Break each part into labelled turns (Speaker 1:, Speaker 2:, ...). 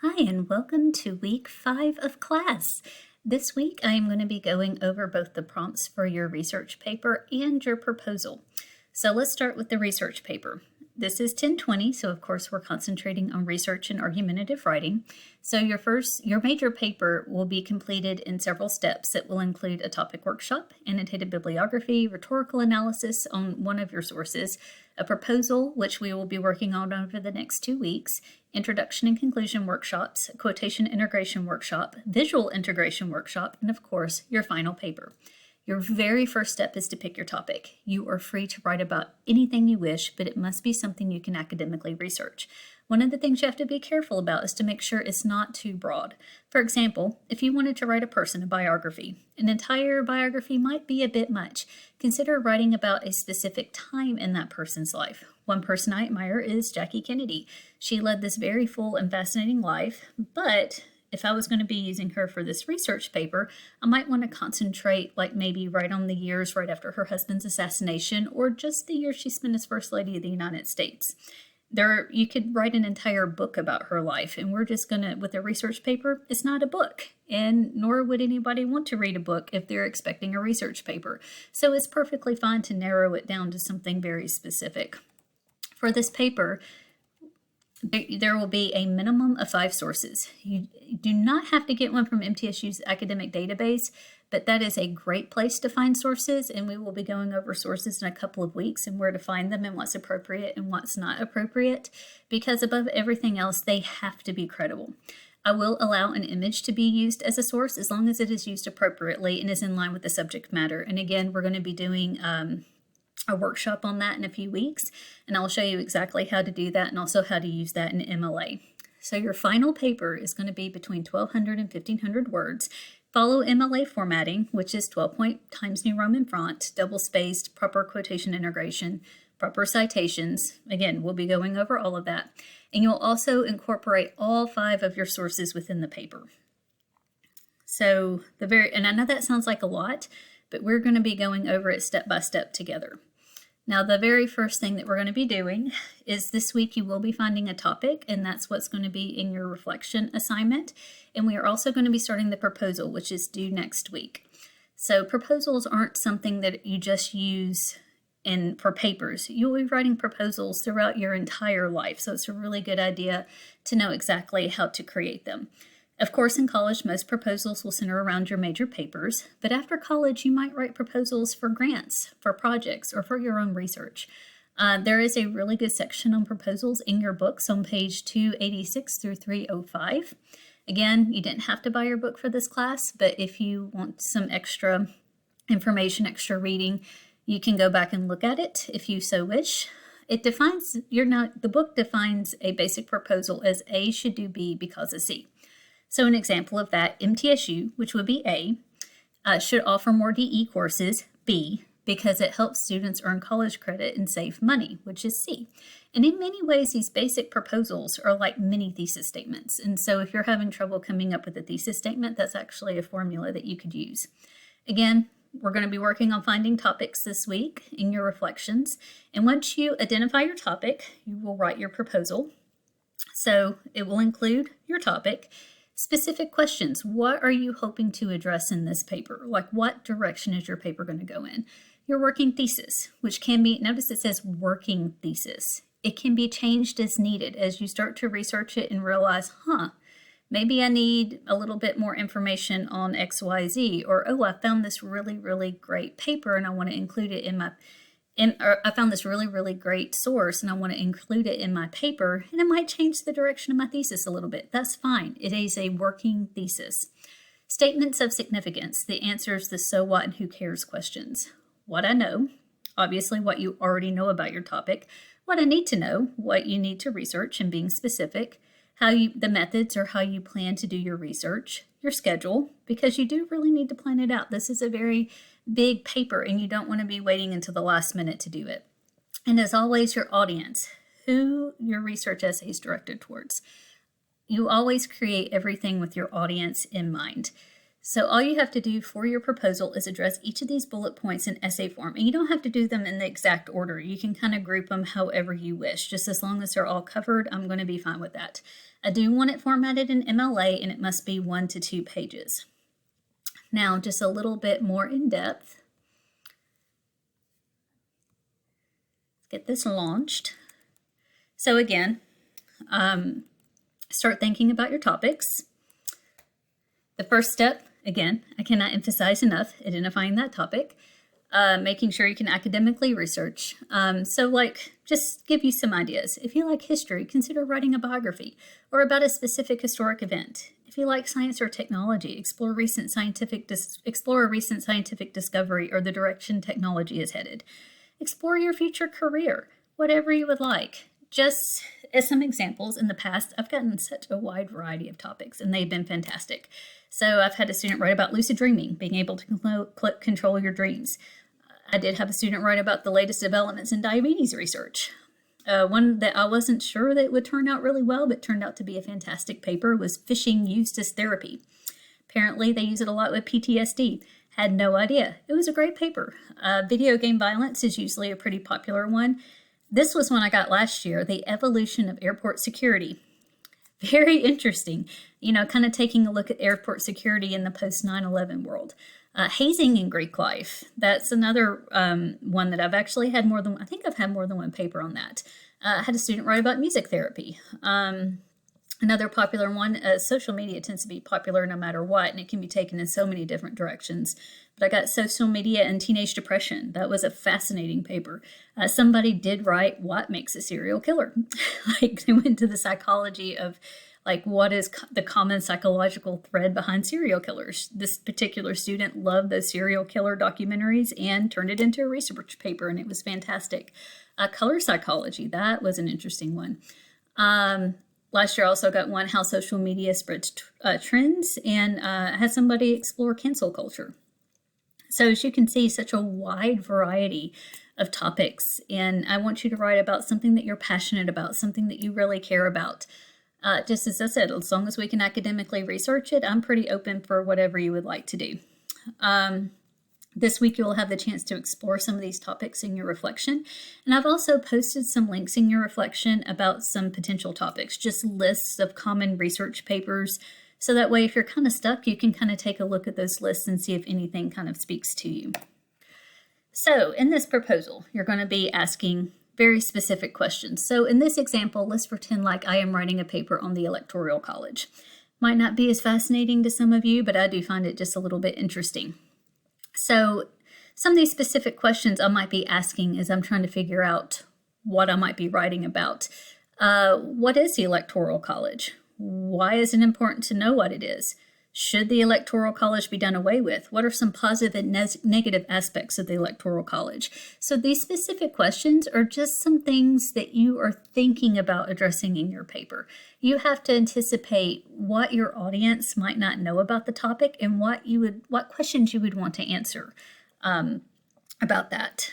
Speaker 1: Hi, and welcome to week 5 of class. This week, I am going to be going over both the prompts for your research paper and your proposal. So let's start with the research paper. This is 1020, so of course we're concentrating on research and argumentative writing. So your major paper will be completed in several steps that will include a topic workshop, annotated bibliography, rhetorical analysis on one of your sources, a proposal, which we will be working on over the next 2 weeks, introduction and conclusion workshops, a quotation integration workshop, visual integration workshop, and of course, your final paper. Your very first step is to pick your topic. You are free to write about anything you wish, but it must be something you can academically research. One of the things you have to be careful about is to make sure it's not too broad. For example, if you wanted to write a person a biography, an entire biography might be a bit much. Consider writing about a specific time in that person's life. One person I admire is Jackie Kennedy. She led this very full and fascinating life, but if I was going to be using her for this research paper, I might want to concentrate maybe right on the years right after her husband's assassination or just the year she spent as First Lady of the United States. You could write an entire book about her life, and we're just going to, with a research paper, it's not a book, and nor would anybody want to read a book if they're expecting a research paper. So it's perfectly fine to narrow it down to something very specific. For this paper, there will be a minimum of 5 sources. You do not have to get one from MTSU's academic database, but that is a great place to find sources, and we will be going over sources in a couple of weeks and where to find them and what's appropriate and what's not appropriate, because above everything else, they have to be credible. I will allow an image to be used as a source as long as it is used appropriately and is in line with the subject matter. And again, we're going to be doing a workshop on that in a few weeks, and I'll show you exactly how to do that and also how to use that in MLA. So your final paper is going to be between 1,200 and 1,500 words. Follow MLA formatting, which is 12-point Times New Roman font, double-spaced, proper quotation integration, proper citations. Again, we'll be going over all of that. And you'll also incorporate all 5 of your sources within the paper. So and I know that sounds like a lot, but we're going to be going over it step by step together. Now, the very first thing that we're going to be doing is this week you will be finding a topic, and that's what's going to be in your reflection assignment. And we are also going to be starting the proposal, which is due next week. So proposals aren't something that you just use for papers. You'll be writing proposals throughout your entire life, so it's a really good idea to know exactly how to create them. Of course, in college, most proposals will center around your major papers, but after college, you might write proposals for grants, for projects, or for your own research. There is a really good section on proposals in your books on page 286 through 305. Again, you didn't have to buy your book for this class, but if you want some extra information, extra reading, you can go back and look at it if you so wish. The book defines a basic proposal as A should do B because of C. So an example of that, MTSU, which would be A, should offer more DE courses, B, because it helps students earn college credit and save money, which is C. And in many ways, these basic proposals are like mini thesis statements. And so if you're having trouble coming up with a thesis statement, that's actually a formula that you could use. Again, we're going to be working on finding topics this week in your reflections. And once you identify your topic, you will write your proposal. So it will include your topic. Specific questions. What are you hoping to address in this paper? Like, what direction is your paper going to go in? Your working thesis, which can be, notice it says working thesis. It can be changed as needed as you start to research it and realize, maybe I need a little bit more information on XYZ, or, I found this really, really great paper and I want to include it I found this really, really great source and I want to include it in my paper, and it might change the direction of my thesis a little bit. That's fine. It is a working thesis. Statements of significance, the answers, the so what and who cares questions. What I know, obviously what you already know about your topic. What I need to know, what you need to research and being specific. The methods or how you plan to do your research. Your schedule, because you do really need to plan it out. This is a very big paper and you don't want to be waiting until the last minute to do it. And as always, your audience, who your research essay is directed towards. You always create everything with your audience in mind. So all you have to do for your proposal is address each of these bullet points in essay form. And you don't have to do them in the exact order. You can kind of group them however you wish. Just as long as they're all covered, I'm going to be fine with that. I do want it formatted in MLA, and it must be 1 to 2 pages. Now, just a little bit more in depth. Let's get this launched. So again, start thinking about your topics. The first step, again, I cannot emphasize enough, identifying that topic, making sure you can academically research. Just give you some ideas. If you like history, consider writing a biography or about a specific historic event. If you like science or technology, explore a recent scientific discovery or the direction technology is headed. Explore your future career, whatever you would like. Just as some examples, in the past, I've gotten such a wide variety of topics, and they've been fantastic. So I've had a student write about lucid dreaming, being able to control your dreams. I did have a student write about the latest developments in diabetes research. One that I wasn't sure that would turn out really well, but turned out to be a fantastic paper, was fishing used as therapy. Apparently, they use it a lot with PTSD. Had no idea. It was a great paper. Video game violence is usually a pretty popular one. This was one I got last year, the evolution of airport security. Very interesting, kind of taking a look at airport security in the post 9/11 world. Hazing in Greek life. That's another one that I've actually had I think I've had more than one paper on that. I had a student write about music therapy. Another popular one, social media tends to be popular no matter what, and it can be taken in so many different directions. But I got social media and teenage depression. That was a fascinating paper. Somebody did write what makes a serial killer. They went into the psychology of what is the common psychological thread behind serial killers. This particular student loved those serial killer documentaries and turned it into a research paper, and it was fantastic. Color psychology, that was an interesting one. Last year I also got one, how social media spreads trends, and I had somebody explore cancel culture. So as you can see, such a wide variety of topics, and I want you to write about something that you're passionate about, something that you really care about. Just as I said, as long as we can academically research it, I'm pretty open for whatever you would like to do. This week, you will have the chance to explore some of these topics in your reflection. And I've also posted some links in your reflection about some potential topics, just lists of common research papers. So that way, if you're kind of stuck, you can kind of take a look at those lists and see if anything kind of speaks to you. So in this proposal, you're going to be asking very specific questions. So in this example, let's pretend like I am writing a paper on the Electoral College. Might not be as fascinating to some of you, but I do find it just a little bit interesting. So some of these specific questions I might be asking as I'm trying to figure out what I might be writing about. What is the Electoral College? Why is it important to know what it is? Should the Electoral College be done away with? What are some positive and negative aspects of the Electoral College? So these specific questions are just some things that you are thinking about addressing in your paper. You have to anticipate what your audience might not know about the topic and what questions you would want to answer about that.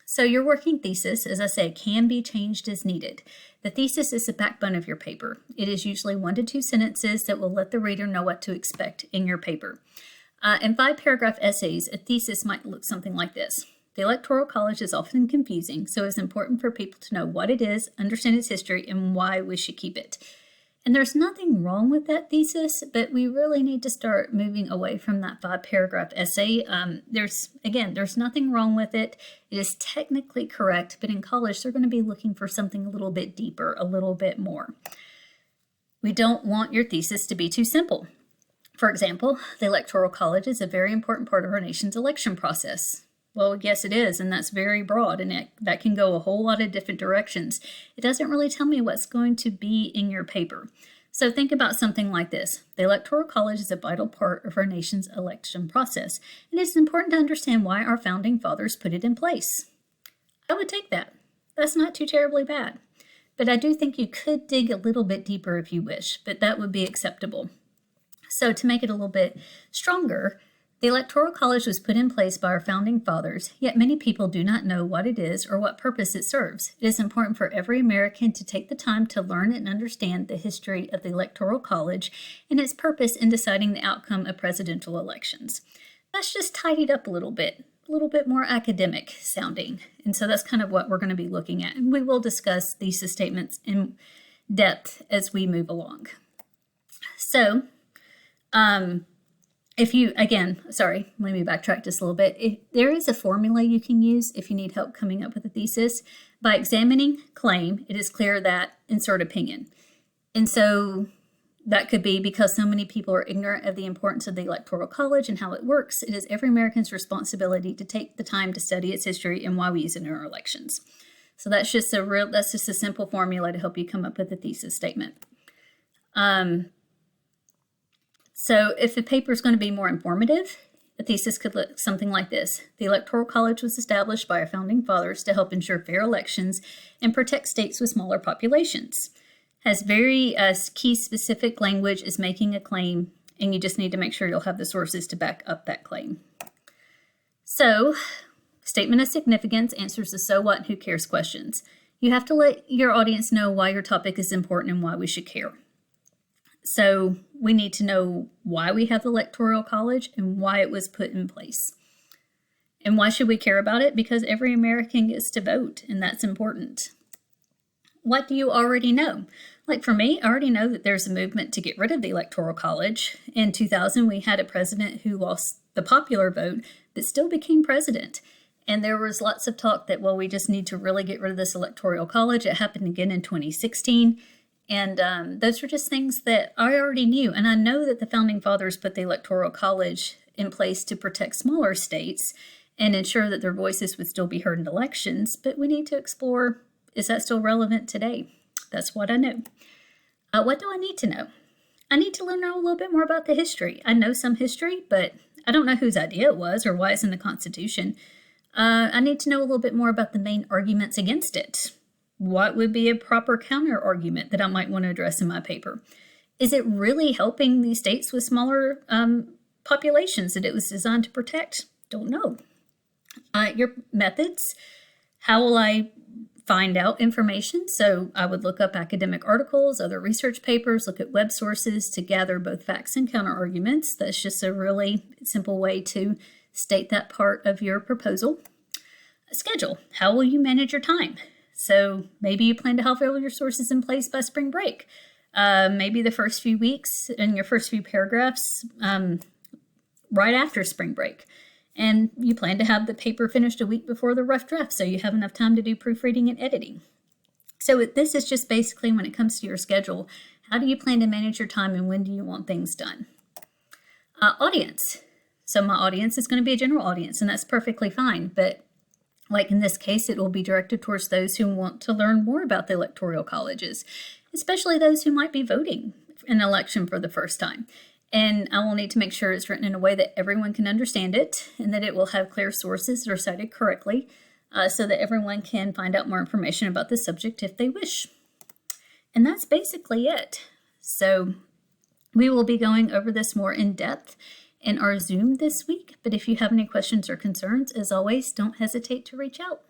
Speaker 1: So your working thesis, as I said, can be changed as needed. The thesis is the backbone of your paper. It is usually 1 to 2 sentences that will let the reader know what to expect in your paper. In 5-paragraph essays, a thesis might look something like this. The Electoral College is often confusing, so it's important for people to know what it is, understand its history, and why we should keep it. And there's nothing wrong with that thesis, but we really need to start moving away from that 5-paragraph essay. There's nothing wrong with it. It is technically correct, but in college, they're going to be looking for something a little bit deeper, a little bit more. We don't want your thesis to be too simple. For example, the Electoral College is a very important part of our nation's election process. Well, yes, it is, and that's very broad, and that can go a whole lot of different directions. It doesn't really tell me what's going to be in your paper. So think about something like this. The Electoral College is a vital part of our nation's election process, and it's important to understand why our founding fathers put it in place. I would take that. That's not too terribly bad. But I do think you could dig a little bit deeper if you wish, but that would be acceptable. So to make it a little bit stronger, The Electoral College was put in place by our founding fathers, yet many people do not know what it is or what purpose it serves. It is important for every American to take the time to learn and understand the history of the Electoral College and its purpose in deciding the outcome of presidential elections. That's just tidied up a little bit more academic sounding. And so that's kind of what we're going to be looking at. And we will discuss these statements in depth as we move along. So, let me backtrack just a little bit. There is a formula you can use if you need help coming up with a thesis. By examining claim, it is clear that insert opinion. And so that could be because so many people are ignorant of the importance of the Electoral College and how it works. It is every American's responsibility to take the time to study its history and why we use it in our elections. So that's just a simple formula to help you come up with a thesis statement. So if the paper is going to be more informative, a thesis could look something like this. The Electoral College was established by our founding fathers to help ensure fair elections and protect states with smaller populations. Has very key specific language, is making a claim, and you just need to make sure you'll have the sources to back up that claim. So, statement of significance answers the so what and who cares questions. You have to let your audience know why your topic is important and why we should care. So we need to know why we have the Electoral College and why it was put in place. And why should we care about it? Because every American gets to vote, and that's important. What do you already know? Like for me, I already know that there's a movement to get rid of the Electoral College. In 2000, we had a president who lost the popular vote, but still became president. And there was lots of talk that, well, we just need to really get rid of this Electoral College. It happened again in 2016. And those were just things that I already knew. And I know that the Founding Fathers put the Electoral College in place to protect smaller states and ensure that their voices would still be heard in elections. But we need to explore, is that still relevant today? That's what I know. What do I need to know? I need to learn a little bit more about the history. I know some history, but I don't know whose idea it was or why it's in the Constitution. I need to know a little bit more about the main arguments against it. What would be a proper counter argument that I might want to address in my paper? Is it really helping these states with smaller populations that it was designed to protect? Don't know. Your methods. How will I find out information? So I would look up academic articles, other research papers, look at web sources to gather both facts and counter arguments. That's just a really simple way to state that part of your proposal. Schedule. How will you manage your time? So maybe you plan to have all your sources in place by spring break. Maybe the first few weeks and your first few paragraphs right after spring break. And you plan to have the paper finished a week before the rough draft, so you have enough time to do proofreading and editing. So this is just basically when it comes to your schedule, how do you plan to manage your time and when do you want things done? Audience. So my audience is going to be a general audience, and that's perfectly fine. But like in this case, it will be directed towards those who want to learn more about the electoral colleges, especially those who might be voting in an election for the first time. And I will need to make sure it's written in a way that everyone can understand it and that it will have clear sources that are cited correctly so that everyone can find out more information about the subject if they wish. And that's basically it. So we will be going over this more in depth in our Zoom this week. But if you have any questions or concerns, as always, don't hesitate to reach out.